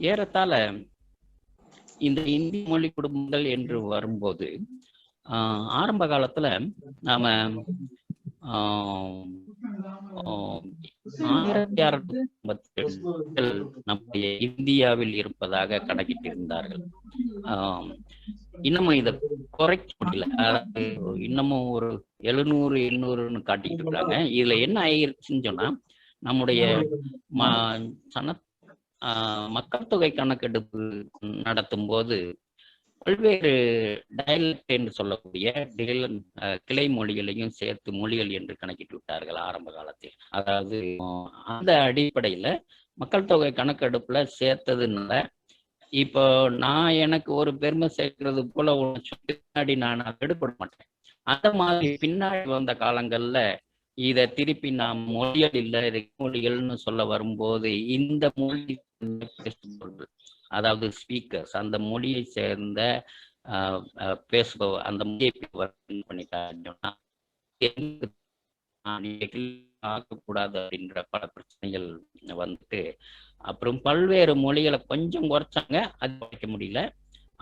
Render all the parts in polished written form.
ஏறத்தாழ இந்த இந்திய மொழி குடும்பங்கள் என்று வரும்போது ஆரம்ப காலத்துல நாம 1652 நம்முடைய இந்தியாவில் இருப்பதாக கணக்கிட்டிருந்தார்கள். இன்னமும் இதை குறைக்க முடியல. அதாவது இன்னமும் ஒரு 700-800 காட்டிட்டு இருக்காங்க. இதுல என்ன ஆயிருச்சுன்னு சொன்னா, நம்முடைய மக்கள் தொகை கணக்கெடுப்பு நடத்தும் போது பல்வேறு டயலக்ட் என்று சொல்லக்கூடிய கிளை மொழிகளையும் சேர்த்து மொழிகள் என்று கணக்கிட்டு விட்டார்கள் ஆரம்ப காலத்தில். அதாவது அந்த அடிப்படையில மக்கள் தொகை கணக்கெடுப்புல சேர்த்ததுனால இப்போ நான் எனக்கு ஒரு பெருமை சேர்க்கிறது போல பின்னாடி நான் எடுபட மாட்டேன். அந்த மாதிரி பின்னாடி வந்த காலங்கள்ல இதை திருப்பி நாம் மொழிகள் இல்லை மொழிகள்னு சொல்ல வரும்போது இந்த மொழி அதாவது ஸ்பீக்கர்ஸ் அந்த மொழியை சேர்ந்த பேசுபவர் அந்த மொழியை பண்ணிட்டாங்கன்னா ஆகக்கூடாது அப்படின்ற பல பிரச்சனைகள் வந்துட்டு அப்புறம் பல்வேறு மொழிகளை கொஞ்சம் குறைச்சாங்க. அது குறைக்க முடியல.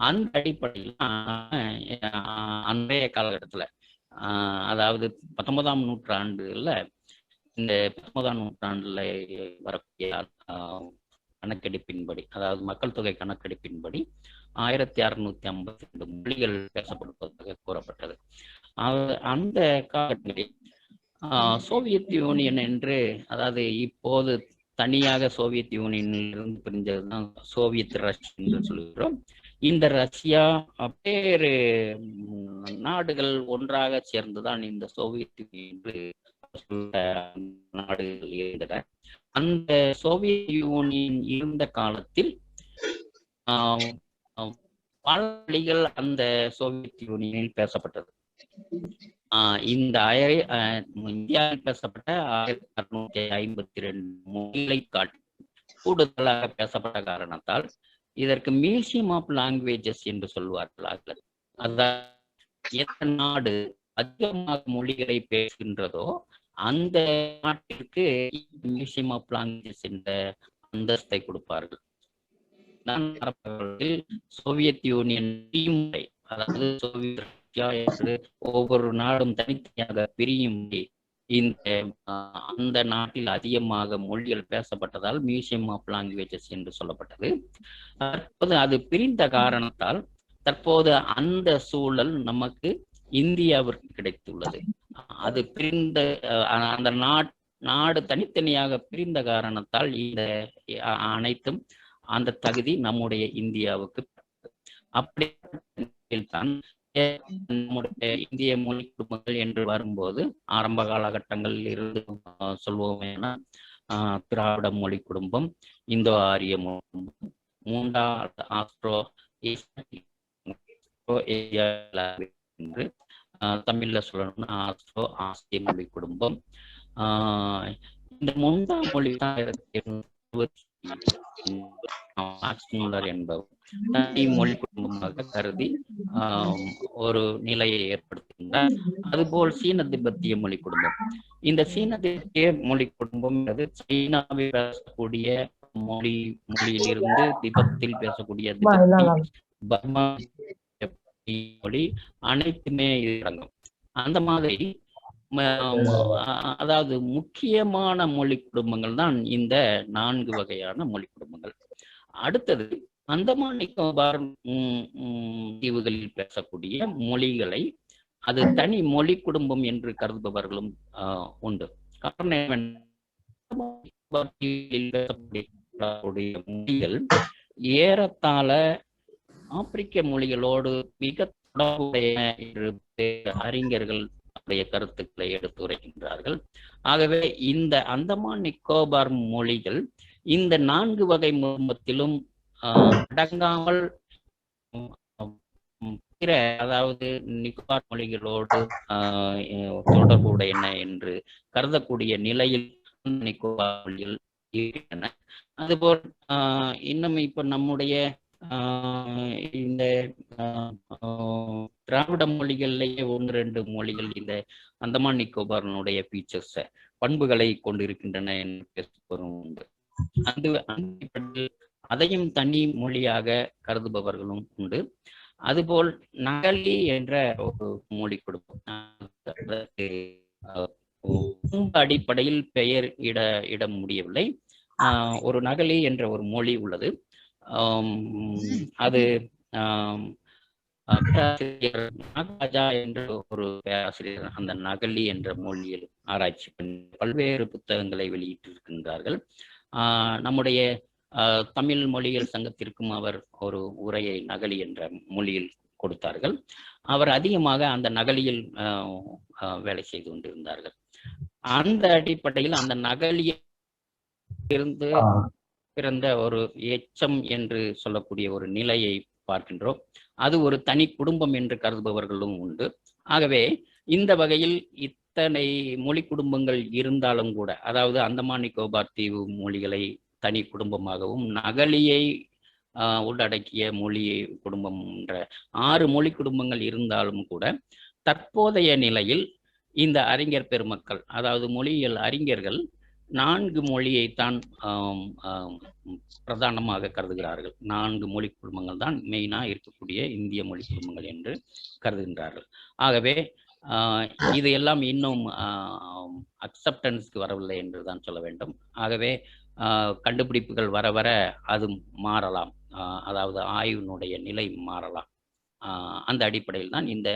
அந்த அடிப்படையில் அன்றைய காலகட்டத்துல அதாவது 19ஆம் நூற்றாண்டுல இந்த 19ஆம் நூற்றாண்டுல வரக்கூடிய கணக்கெடுப்பின்படி, அதாவது மக்கள் தொகை கணக்கெடுப்பின்படி 1652 மொழிகள் பேசப்படுவதாக கூறப்பட்டது. அந்த காலகட்டத்தில் சோவியத் யூனியன் என்று, அதாவது இப்போது தனியாக சோவியத் யூனியனில் இருந்து பிரிஞ்சதுதான் சோவியத் ரஷ்யா என்று சொல்கிறோம். இந்த ரஷ்யா வேறு நாடுகள் ஒன்றாக சேர்ந்துதான் இந்த சோவியத் யூனியன் நாடுகள் இருந்தன. அந்த சோவியத் யூனியன் இருந்த காலத்தில் பல மொழிகள் அந்த சோவியத் யூனியனில் பேசப்பட்டது. இந்த இந்தியாவில் பேசப்பட்ட 1652 மொழிகளை காட்டி கூடுதலாக பேசப்பட்ட காரணத்தால் இதற்கு மியூசியம் ஆஃப் லாங்குவேஜஸ் என்று சொல்வார்கள். அதாவது எந்த நாடு அதிகமாக மொழிகளை பேசுகின்றதோ அந்த நாட்டிற்கு மியூசியம் ஆஃப் லாங்குவேஜஸ் என்ற அந்தஸ்தை கொடுப்பார்கள். சோவியத் யூனியன் முறை, அதாவது சோவியத் ரஷ்யா என்று ஒவ்வொரு நாடும் தனித்தனியாக பிரியும் இந்த அந்த நாட்டில் அதிகமாக மொழிகள் பேசப்பட்டதால் மியூசியம் ஆஃப் லாங்குவேஜஸ் என்று சொல்லப்பட்டது. தற்போது அது பிரிந்த காரணத்தால் தற்போது அந்த சூழல் நமக்கு இந்தியாவிற்கு கிடைத்துள்ளது. அது பிரிந்த அந்த நாடு தனித்தனியாக பிரிந்த காரணத்தால் இந்த அனைத்தும் அந்த தகுதி நம்முடைய இந்தியாவுக்கு. அப்படித்தான் நம்முடைய இந்திய மொழி குடும்பங்கள் என்று வரும்போது ஆரம்ப காலகட்டங்களில் இருந்து சொல்வோமேனா திராவிட மொழி குடும்பம், இந்தோ ஆரிய மொழி குடும்பம், மூன்றாவது ஆஸ்ட்ரோ என்று தமிழ்ல சொல்லணும்னா ஆஸ்ட்ரோ ஆசிய மொழி குடும்பம். இந்த மூன்றாம் மொழி என்பவர் தனி மொழி குடும்பமாக கருதி ஒரு நிலையை ஏற்படுத்துகின்றார். அதுபோல் சீன திபெத்திய மொழி குடும்பம். இந்த சீன திபெத்திய மொழி குடும்பம் சீனாவில் பேசக்கூடிய மொழியிலிருந்து திபெத்தில் பேசக்கூடிய பர்மா மொழி அனைத்துமே அடங்கும். அந்த மாதிரி அதாவது முக்கியமான மொழி குடும்பங்கள் தான் இந்த 4 வகையான மொழி குடும்பங்கள். அடுத்தது அந்தமான் நிக்கோபார் தீவுகளில் பேசக்கூடிய மொழிகளை அது தனி மொழி குடும்பம் என்று கருதுபவர்களும் உண்டு. காரணம் மொழிகள் ஏறத்தாழ ஆப்பிரிக்க மொழிகளோடு மிக தொடர்புடைய அறிஞர்கள் கருத்துக்களை எடுத்துரைக்கின்றார்கள். ஆகவே இந்த அந்தமான் நிக்கோபார் மொழிகள் இந்த 4 வகை குடும்பத்திலும் அடங்காமல் பிற, அதாவது நிக்கோபார் மொழிகளோடு தொடர்புடையன என்று கருதக்கூடிய நிலையில் நிக்கோபார் மொழிகள் இருக்கின்றன. அதுபோல் இன்னும் இப்ப நம்முடைய இந்த திராவிட மொழிகள்லேயே 1-2 மொழிகள் இந்த அந்தமான் நிக்கோபாரனுடைய ஃபீச்சர்ஸ் பண்புகளை கொண்டிருக்கின்றன என்று பேசுவதும் உண்டு. அதையும் தனி மொழியாக கருதுபவர்களும் உண்டு. அதுபோல் நகலி என்ற ஒரு மொழி குடும்பம், அடிப்படையில் பெயர் இட முடியவில்லை. ஒரு நகலி என்ற ஒரு மொழி உள்ளது. அது பேராசிரியர் நாகராஜா என்ற ஒரு பேராசிரியர் அந்த நகலி என்ற மொழியில் ஆராய்ச்சி பண்ணி பல்வேறு புத்தகங்களை வெளியிட்டிருக்கின்றார்கள். நம்முடைய தமிழ் மொழியியல் சங்கத்திற்கும் அவர் ஒரு உரையை நகலி என்ற மொழியில் கொடுத்தார்கள். அவர் அதிகமாக அந்த நகலியில் வேலை செய்து கொண்டிருந்தார்கள். அந்த அடிப்படையில் அந்த நகலியில் இருந்து பிறந்த ஒரு எச்சம் என்று சொல்லக்கூடிய ஒரு நிலையை பார்க்கின்றோம். அது ஒரு தனி குடும்பம் என்று கருதுபவர்களும் உண்டு. ஆகவே இந்த வகையில் இத்தனை மொழி குடும்பங்கள் இருந்தாலும் கூட, அதாவது அந்தமான் நிக்கோபார் தீவு மொழிகளை தனி குடும்பமாகவும் நகலியை உள்ளடக்கிய மொழி குடும்பம் என்ற 6 மொழி குடும்பங்கள் இருந்தாலும் கூட, தற்போதைய நிலையில் இந்த அறிஞர் பெருமக்கள், அதாவது மொழியியல் அறிஞர்கள் 4 மொழியைத்தான் பிரதானமாக கருதுகிறார்கள். 4 மொழி குடும்பங்கள் தான் மெயினா இருக்கக்கூடிய இந்திய மொழி குடும்பங்கள் என்று கருதுகின்றார்கள். ஆகவே இது எல்லாம் இன்னும் அக்செப்டன்ஸ்க்கு வரவில்லை என்று தான் சொல்ல வேண்டும். ஆகவே கண்டுபிடிப்புகள் வர வர அது மாறலாம். அதாவது ஆய்வினுடைய நிலை மாறலாம். அந்த அடிப்படையில் தான் இந்த